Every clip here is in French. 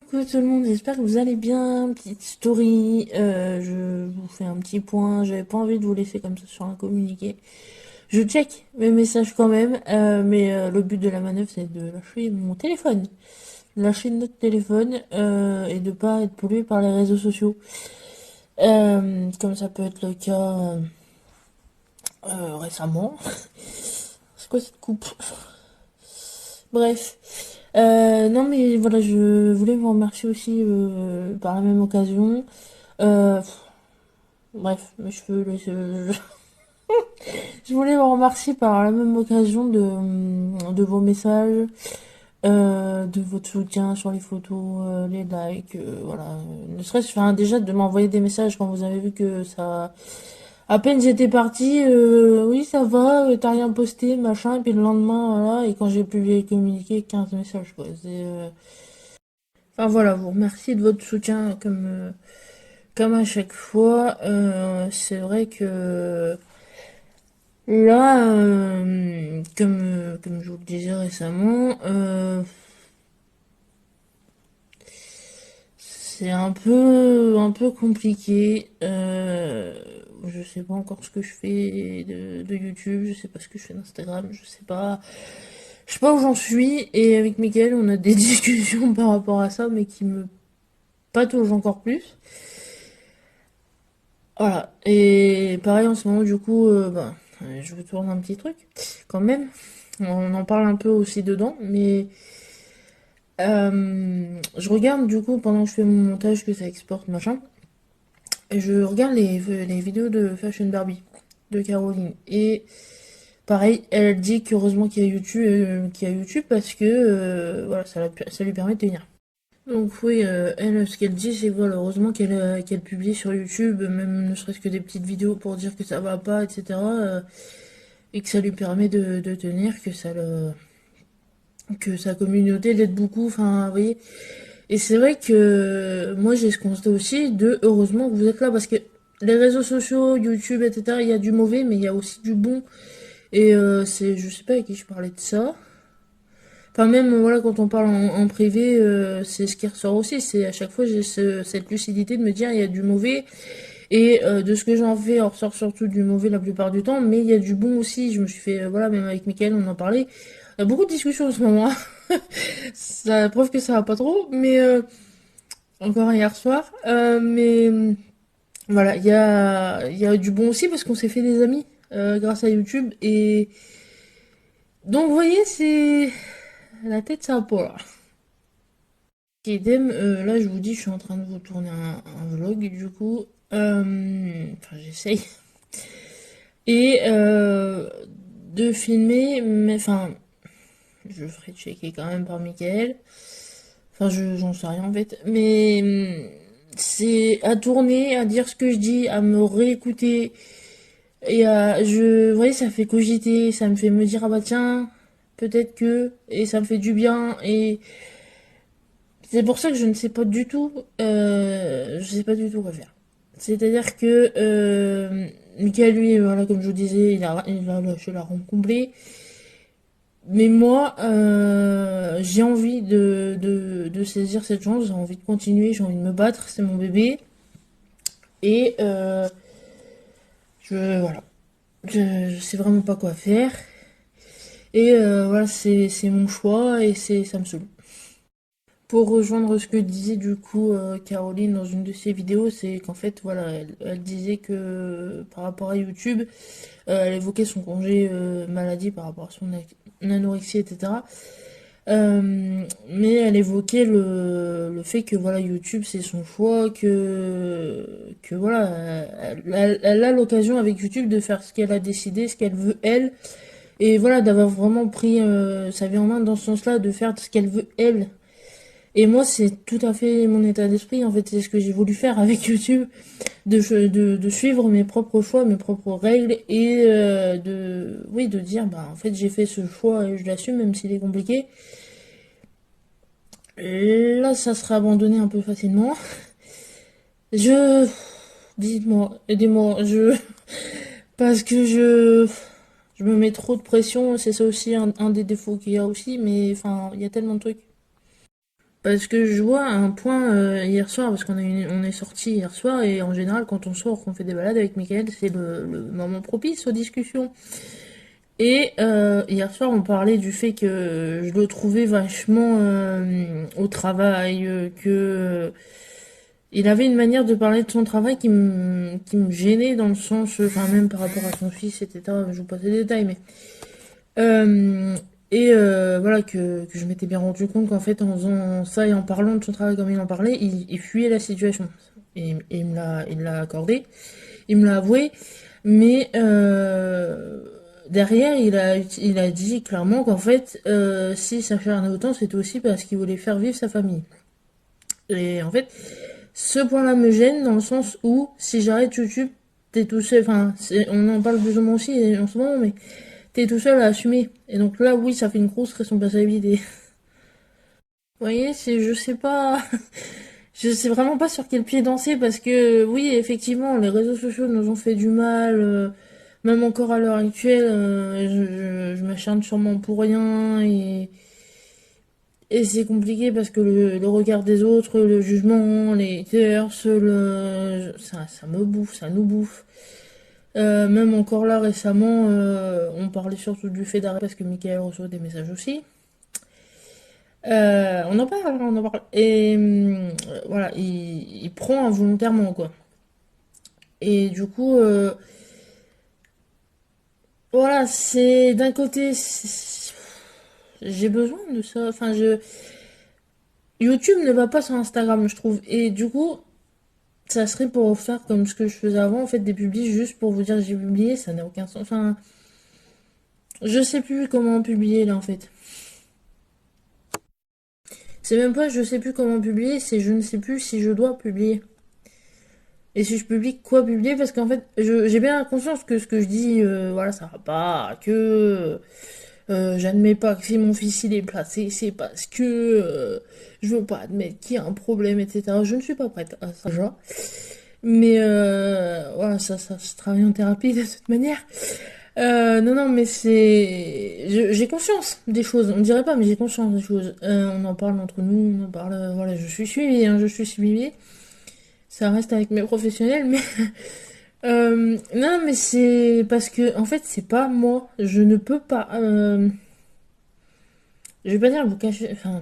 Coucou tout le monde, j'espère que vous allez bien. Petite story, je vous fais un petit point. J'avais pas envie de vous laisser comme ça sur un communiqué. Je check mes messages quand même, mais le but de la manœuvre c'est de lâcher mon téléphone, lâcher notre téléphone et de pas être pollué par les réseaux sociaux, comme ça peut être le cas récemment. C'est quoi cette coupe? Bref. Non mais voilà, je voulais vous remercier aussi par la même occasion. Euh, Bref, mes cheveux, je voulais vous remercier par la même occasion de vos messages, de votre soutien sur les photos, les likes, voilà. Ne serait-ce, enfin, déjà de m'envoyer des messages quand vous avez vu que ça... À peine j'étais partie, oui ça va, t'as rien posté, machin, et puis le lendemain, voilà, et quand j'ai publié communiqué, 15 messages, quoi. Enfin voilà, vous remercie de votre soutien comme à chaque fois. C'est vrai que là, comme je vous le disais récemment, c'est un peu compliqué. Je sais pas encore ce que je fais de YouTube, je sais pas ce que je fais d'Instagram, je sais pas où j'en suis. Et avec Mickaël, on a des discussions par rapport à ça, mais qui me patauge encore plus. Voilà. Et pareil en ce moment, du coup, je vous tourne un petit truc, quand même. On en parle un peu aussi dedans, mais je regarde du coup pendant que je fais mon montage que ça exporte machin, et je regarde les vidéos de Fashion Barbie de Caroline. Et pareil, elle dit qu'heureusement qu'il y a YouTube parce que voilà, ça lui permet de tenir. Donc oui, elle, ce qu'elle dit, c'est que voilà, heureusement qu'elle publie sur YouTube, même ne serait-ce que des petites vidéos pour dire que ça va pas, etc. Et que ça lui permet de tenir, que sa communauté l'aide beaucoup, enfin, vous voyez. Et c'est vrai que moi j'ai ce constat aussi de heureusement que vous êtes là parce que les réseaux sociaux, YouTube, etc., il y a du mauvais, mais il y a aussi du bon. Et je sais pas avec qui je parlais de ça. Enfin, même voilà, quand on parle en privé, c'est ce qui ressort aussi. C'est à chaque fois, j'ai cette lucidité de me dire il y a du mauvais. Et de ce que j'en fais, on ressort surtout du mauvais la plupart du temps. Mais il y a du bon aussi. Je me suis fait, voilà, même avec Mickaël, on en parlait. Il y a beaucoup de discussions en ce moment. Ça prouve que ça va pas trop. Mais encore hier soir. Mais voilà, il y a du bon aussi parce qu'on s'est fait des amis grâce à YouTube. Et donc, vous voyez, c'est. La tête, ça va pas là. Idem, là je vous dis, je suis en train de vous tourner un vlog du coup. Enfin, j'essaye. Et de filmer, mais enfin, je ferai checker quand même par Michael. Enfin, j'en sais rien en fait. Mais c'est à tourner, à dire ce que je dis, à me réécouter. Et vous voyez, ça fait cogiter, ça me fait me dire, ah bah tiens, peut-être que. Et ça me fait du bien. Et c'est pour ça que je ne sais pas du tout, je sais pas du tout quoi faire. C'est-à-dire que Mickaël, lui, voilà, comme je vous disais, il a lâché la rampe complet. Mais moi, j'ai envie de saisir cette chance, j'ai envie de continuer, j'ai envie de me battre, c'est mon bébé. Et voilà, je sais vraiment pas quoi faire. Et voilà, c'est mon choix et ça me saoule. Pour rejoindre ce que disait du coup Caroline dans une de ses vidéos, c'est qu'en fait, voilà, elle disait que par rapport à YouTube, elle évoquait son congé maladie par rapport à son anorexie, etc. Mais elle évoquait le fait que voilà, YouTube c'est son choix, que voilà, elle a l'occasion avec YouTube de faire ce qu'elle a décidé, ce qu'elle veut elle, et voilà, d'avoir vraiment pris sa vie en main dans ce sens-là, de faire ce qu'elle veut elle. Et moi, c'est tout à fait mon état d'esprit. En fait, c'est ce que j'ai voulu faire avec YouTube, de suivre mes propres choix, mes propres règles et oui, de dire, bah, en fait, j'ai fait ce choix et je l'assume, même s'il est compliqué. Là, ça sera abandonné un peu facilement. Je, dites-moi, aidez-moi, parce que je me mets trop de pression. C'est ça aussi un des défauts qu'il y a aussi, mais enfin, il y a tellement de trucs. Parce que je vois un point hier soir, parce on est sorti hier soir, et en général, quand on sort, qu'on fait des balades avec Michael, c'est le moment propice aux discussions. Et hier soir, on parlait du fait que je le trouvais vachement au travail, il avait une manière de parler de son travail qui me gênait dans le sens, enfin même par rapport à son fils, etc. Je vous passe les détails, mais euh, voilà que je m'étais bien rendu compte qu'en fait en faisant ça et en parlant de son travail comme il en parlait, il fuyait la situation. Et il l'a accordé, il me l'a avoué, mais derrière il a dit clairement qu'en fait si ça s'acharnait autant, c'était aussi parce qu'il voulait faire vivre sa famille. Et en fait, ce point-là me gêne dans le sens où si j'arrête YouTube, t'es tout seul, enfin on en parle plus ou moins aussi en ce moment, mais t'es tout seul à assumer. Et donc là, oui, ça fait une grosse responsabilité. Vous voyez, c'est, je sais pas, je sais vraiment pas sur quel pied danser parce que oui, effectivement, les réseaux sociaux nous ont fait du mal, même encore à l'heure actuelle, je m'acharne sûrement pour rien et c'est compliqué parce que le regard des autres, le jugement, les haters, ça me bouffe, ça nous bouffe. Même encore là récemment, on parlait surtout du fait d'arrêter parce que Michael reçoit des messages aussi. On en parle, hein, on en parle. Et voilà, il prend involontairement, quoi. Et du coup, voilà, c'est d'un côté, j'ai besoin de ça. Enfin, YouTube ne va pas sur Instagram, je trouve. Et du coup, ça serait pour faire comme ce que je faisais avant, en fait, des publis juste pour vous dire que j'ai publié, ça n'a aucun sens. Enfin, je sais plus comment publier là, en fait. C'est même pas je sais plus comment publier, c'est je ne sais plus si je dois publier. Et si je publie, quoi publier? Parce qu'en fait, j'ai bien conscience que ce que je dis, voilà, ça va pas, que j'admets pas que si mon fils il est placé, c'est parce que je veux pas admettre qu'il y a un problème, etc. Je ne suis pas prête à ça déjà. Mais voilà, ça se travaille en thérapie de toute manière. Non, non, mais j'ai conscience des choses. On dirait pas, mais j'ai conscience des choses. On en parle entre nous, on en parle. Voilà, je suis suivie, hein, je suis suivie. Ça reste avec mes professionnels, mais non, mais c'est parce que en fait, c'est pas moi. Je ne peux pas. Je vais pas dire vous cacher. Enfin,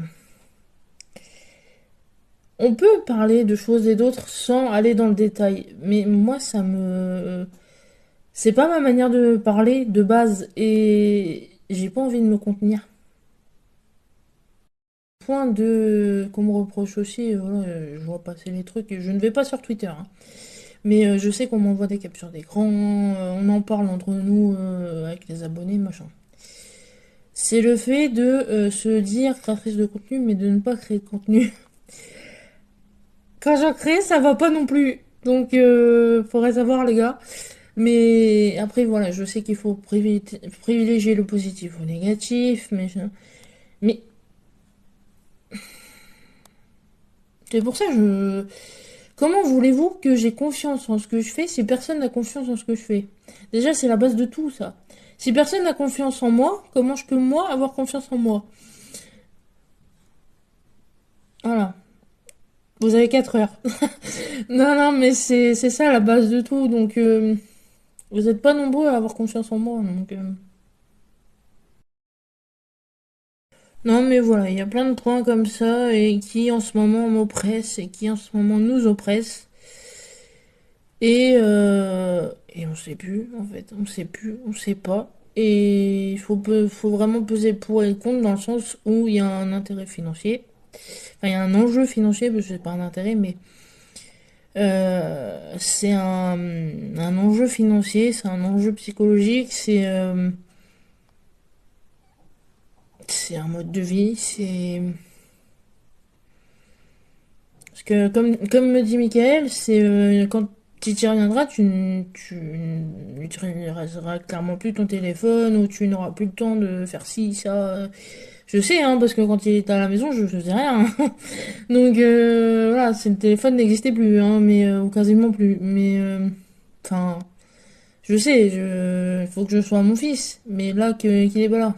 on peut parler de choses et d'autres sans aller dans le détail, mais moi, ça me. C'est pas ma manière de parler de base et j'ai pas envie de me contenir. Point de qu'on me reproche aussi, voilà, je vois passer les trucs. Je ne vais pas sur Twitter, hein. Mais je sais qu'on m'envoie des captures d'écran, on en parle entre nous avec les abonnés, machin. C'est le fait de se dire créatrice de contenu, mais de ne pas créer de contenu. Quand j'en crée, ça va pas non plus. Donc, faudrait savoir, les gars. Mais après, voilà, je sais qu'il faut privilégier le positif au négatif, mais c'est pour ça que je. Comment voulez-vous que j'ai confiance en ce que je fais si personne n'a confiance en ce que je fais? Déjà, c'est la base de tout, ça. Si personne n'a confiance en moi, comment je peux, moi, avoir confiance en moi? Voilà. Vous avez 4 heures. Non, non, mais c'est ça la base de tout. Donc, vous n'êtes pas nombreux à avoir confiance en moi. Donc, non, mais voilà, il y a plein de points comme ça et qui en ce moment m'oppressent et qui en ce moment nous oppressent. Et on sait plus, en fait. On sait plus, on sait pas. Et faut vraiment peser le pour et le contre dans le sens où il y a un intérêt financier. Enfin, il y a un enjeu financier, parce que c'est pas un intérêt, mais c'est un enjeu financier, c'est un enjeu psychologique, c'est un mode de vie, c'est... Parce que comme me dit Michael, c'est quand tu y reviendras, tu n'utiliseras clairement plus ton téléphone ou tu n'auras plus le temps de faire ci, ça. Je sais, hein, parce que quand il était à la maison, je faisais rien. Donc voilà, le téléphone n'existait plus, hein, mais ou quasiment plus. Mais enfin, je sais, faut que je sois mon fils, mais là qu'il est pas là.